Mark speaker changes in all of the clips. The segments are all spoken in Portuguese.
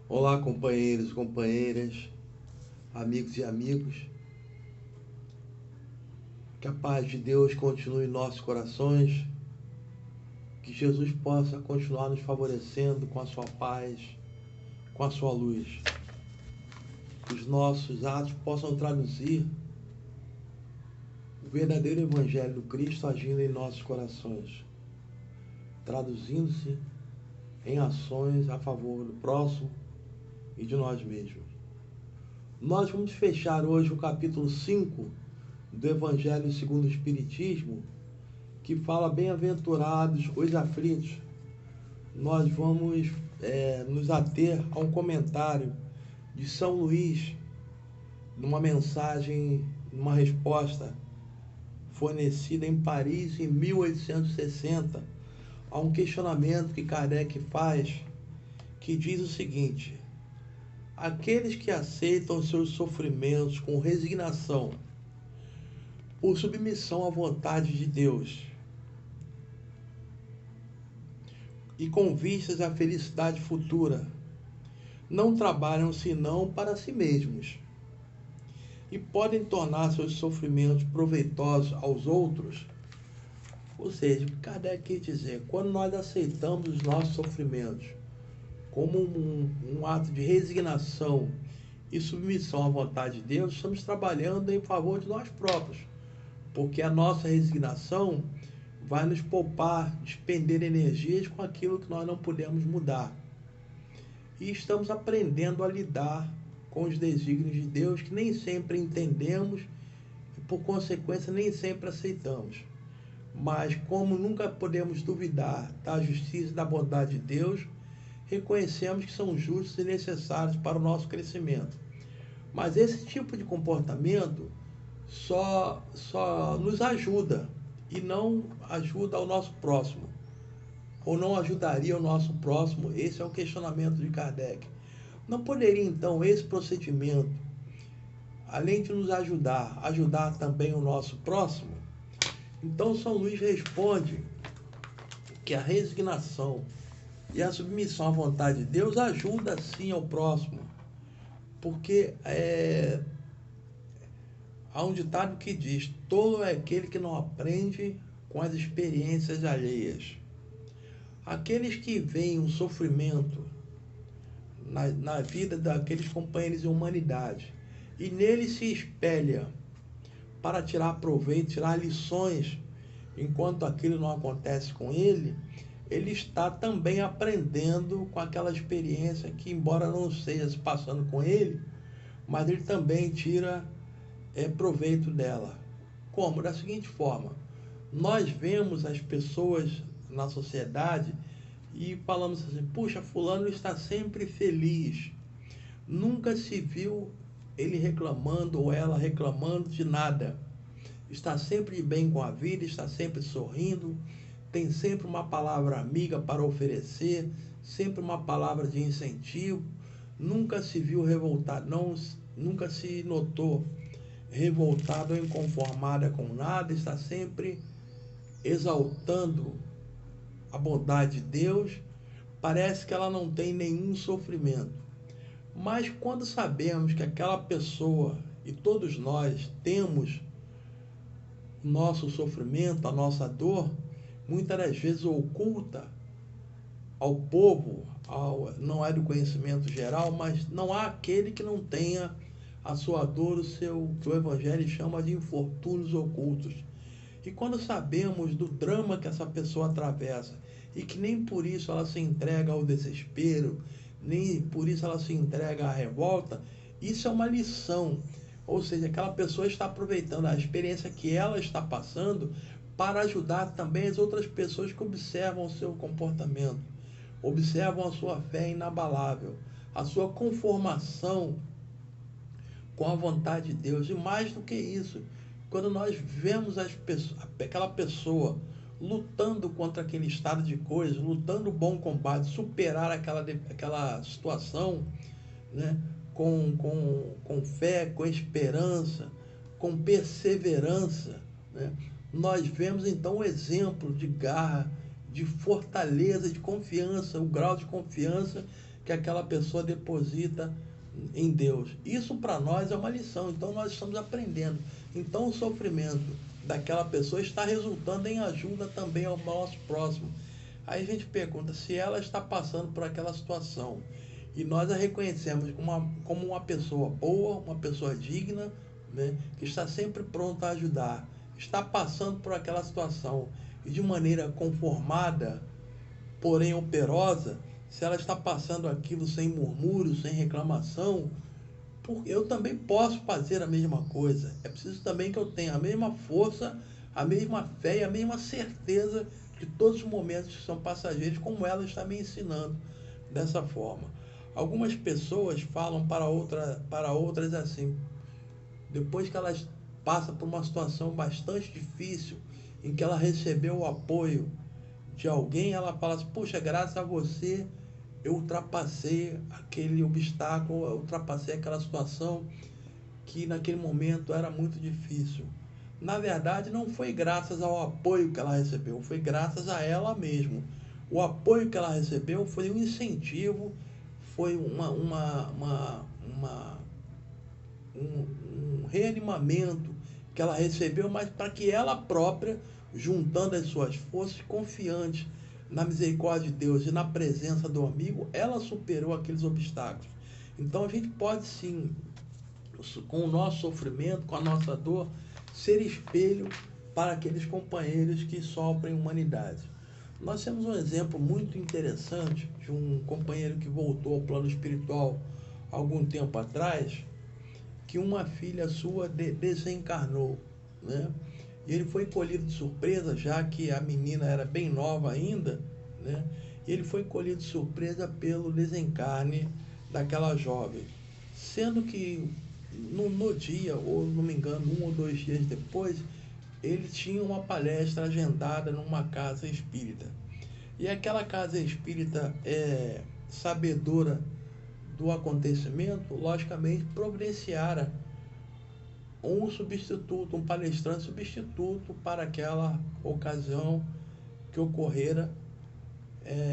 Speaker 1: Olá, companheiros, companheiras, amigos e amigos. Que a paz de Deus continue em nossos corações. Que Jesus possa continuar nos favorecendo com a sua paz, com a sua luz. Que os nossos atos possam traduzir o verdadeiro Evangelho do Cristo agindo em nossos corações, traduzindo-se em ações a favor do próximo e de nós mesmos. Nós vamos fechar hoje o capítulo 5 do Evangelho segundo o Espiritismo, que fala bem-aventurados os aflitos. Nós vamos nos ater a um comentário de São Luís, numa mensagem, numa resposta fornecida em Paris em 1860, a um questionamento que Kardec faz, que diz o seguinte: aqueles que aceitam seus sofrimentos com resignação, por submissão à vontade de Deus e com vistas à felicidade futura, não trabalham senão para si mesmos e podem tornar seus sofrimentos proveitosos aos outros. Ou seja, Kardec quer dizer, quando nós aceitamos os nossos sofrimentos como um ato de resignação e submissão à vontade de Deus, estamos trabalhando em favor de nós próprios, porque a nossa resignação vai nos poupar, despender energias com aquilo que nós não podemos mudar. E estamos aprendendo a lidar com os desígnios de Deus, que nem sempre entendemos e, por consequência, nem sempre aceitamos. Mas, como nunca podemos duvidar da justiça e da bondade de Deus, reconhecemos que são justos e necessários para o nosso crescimento. Mas esse tipo de comportamento só nos ajuda e não ajuda ao nosso próximo, ou não ajudaria o nosso próximo. Esse é o questionamento de Kardec. Não poderia então esse procedimento, além de nos ajudar também o nosso próximo? Então São Luís responde que a resignação e a submissão à vontade de Deus ajuda sim ao próximo, porque há um ditado que diz: tolo é aquele que não aprende com as experiências alheias. Aqueles que veem o sofrimento na vida daqueles companheiros de humanidade e nele se espelha para tirar proveito, tirar lições, enquanto aquilo não acontece com ele, ele está também aprendendo com aquela experiência que, embora não esteja se passando com ele, mas ele também tira proveito dela. Como? Da seguinte forma: nós vemos as pessoas na sociedade e falamos assim: puxa, fulano está sempre feliz. Nunca se viu ele reclamando ou ela reclamando de nada. Está sempre de bem com a vida, está sempre sorrindo, tem sempre uma palavra amiga para oferecer, sempre uma palavra de incentivo. Nunca se viu revoltado, nunca se notou revoltada ou inconformada com nada, está sempre exaltando a bondade de Deus. Parece que ela não tem nenhum sofrimento. Mas quando sabemos que aquela pessoa, e todos nós temos nosso sofrimento, a nossa dor, muitas das vezes oculta ao povo, não é do conhecimento geral, mas não há aquele que não tenha a sua dor, que o Evangelho chama de infortúnios ocultos. E quando sabemos do drama que essa pessoa atravessa, e que nem por isso ela se entrega ao desespero, nem por isso ela se entrega à revolta, isso é uma lição. Ou seja, aquela pessoa está aproveitando a experiência que ela está passando para ajudar também as outras pessoas que observam o seu comportamento, observam a sua fé inabalável, a sua conformação com a vontade de Deus. E mais do que isso, quando nós vemos aquela pessoa lutando contra aquele estado de coisas, lutando o bom combate, superar aquela situação, né? com fé, com esperança, com perseverança, né? Nós vemos então um exemplo de garra, de fortaleza, de confiança, o grau de confiança que aquela pessoa deposita em Deus. Isso para nós é uma lição, então nós estamos aprendendo. Então o sofrimento daquela pessoa está resultando em ajuda também ao nosso próximo. Aí a gente pergunta se ela está passando por aquela situação e nós a reconhecemos como uma pessoa boa, uma pessoa digna, né, que está sempre pronta a ajudar, está passando por aquela situação e de maneira conformada, porém operosa, se ela está passando aquilo sem murmúrio, sem reclamação, eu também posso fazer a mesma coisa. É preciso também que eu tenha a mesma força, a mesma fé e a mesma certeza de todos os momentos são passageiros, como ela está me ensinando dessa forma. Algumas pessoas falam para outras assim, depois que elas passam por uma situação bastante difícil, em que ela recebeu o apoio de alguém, ela fala assim, puxa, graças a você eu ultrapassei aquele obstáculo, eu ultrapassei aquela situação que naquele momento era muito difícil. Na verdade, não foi graças ao apoio que ela recebeu, foi graças a ela mesma. O apoio que ela recebeu foi um incentivo, foi um reanimamento que ela recebeu, mas para que ela própria, juntando as suas forças, confiante na misericórdia de Deus e na presença do amigo, ela superou aqueles obstáculos. Então a gente pode sim, com o nosso sofrimento, com a nossa dor, ser espelho para aqueles companheiros que sofrem humanidade. Nós temos um exemplo muito interessante de um companheiro que voltou ao plano espiritual algum tempo atrás, que uma filha sua desencarnou, né? E ele foi colhido de surpresa, já que a menina era bem nova ainda, né? E ele foi colhido de surpresa pelo desencarne daquela jovem. Sendo que no dia, ou não me engano, 1 ou 2 dias depois, ele tinha uma palestra agendada numa casa espírita. E aquela casa espírita sabedora do acontecimento, logicamente providenciara um substituto, um palestrante substituto para aquela ocasião que ocorrera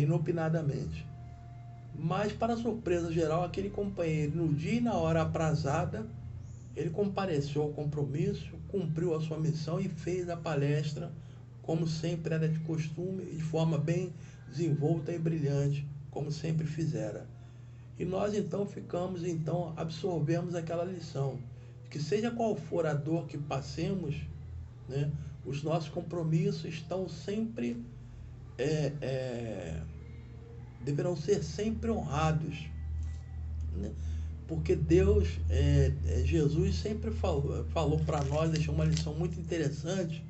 Speaker 1: inopinadamente. Mas, para surpresa geral, aquele companheiro, no dia e na hora aprazada, ele compareceu ao compromisso, cumpriu a sua missão e fez a palestra, como sempre era de costume, de forma bem desenvolta e brilhante, como sempre fizera. E nós absorvemos aquela lição, que seja qual for a dor que passemos, né, os nossos compromissos estão sempre, deverão ser sempre honrados, né? Porque Deus, Jesus sempre falou para nós, deixou uma lição muito interessante,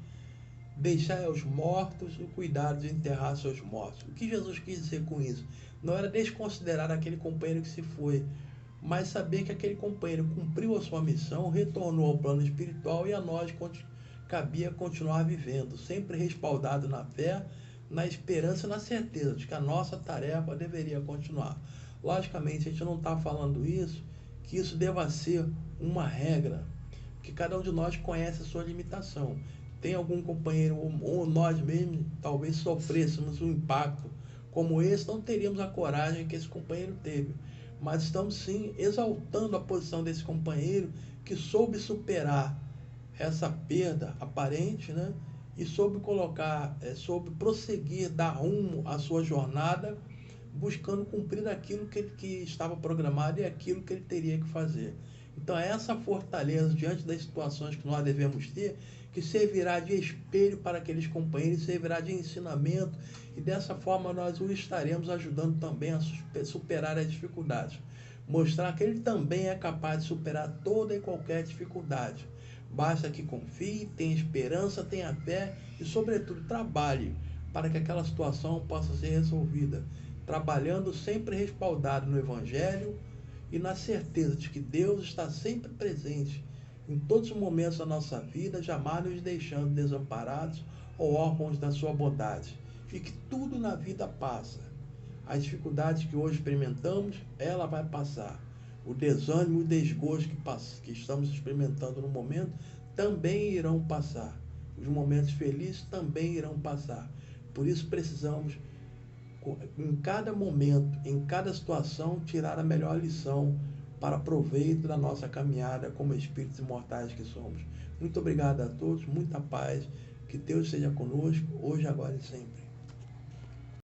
Speaker 1: deixai aos mortos o cuidado de enterrar seus mortos. O que Jesus quis dizer com isso? Não era desconsiderar aquele companheiro que se foi, mas saber que aquele companheiro cumpriu a sua missão, retornou ao plano espiritual e a nós cabia continuar vivendo, sempre respaldado na fé, na esperança e na certeza de que a nossa tarefa deveria continuar. Logicamente, a gente não está falando isso, que isso deva ser uma regra, que cada um de nós conhece a sua limitação. Tem algum companheiro, ou nós mesmos, talvez sofrêssemos um impacto como esse, não teríamos a coragem que esse companheiro teve. Mas estamos sim exaltando a posição desse companheiro que soube superar essa perda aparente, né? E soube prosseguir, dar rumo à sua jornada, buscando cumprir aquilo que estava programado e aquilo que ele teria que fazer. Então, é essa fortaleza diante das situações que nós devemos ter, que servirá de espelho para aqueles companheiros, servirá de ensinamento, e dessa forma nós o estaremos ajudando também a superar as dificuldades. Mostrar que ele também é capaz de superar toda e qualquer dificuldade. Basta que confie, tenha esperança, tenha fé e, sobretudo, trabalhe para que aquela situação possa ser resolvida, trabalhando sempre respaldado no Evangelho e na certeza de que Deus está sempre presente em todos os momentos da nossa vida, jamais nos deixando desamparados ou órfãos da sua bondade. E que tudo na vida passa. As dificuldades que hoje experimentamos, ela vai passar. O desânimo e o desgosto que estamos experimentando no momento também irão passar. Os momentos felizes também irão passar. Por isso precisamos em cada momento, em cada situação, tirar a melhor lição para proveito da nossa caminhada como espíritos imortais que somos. Muito obrigado a todos, muita paz, que Deus seja conosco, hoje, agora e sempre.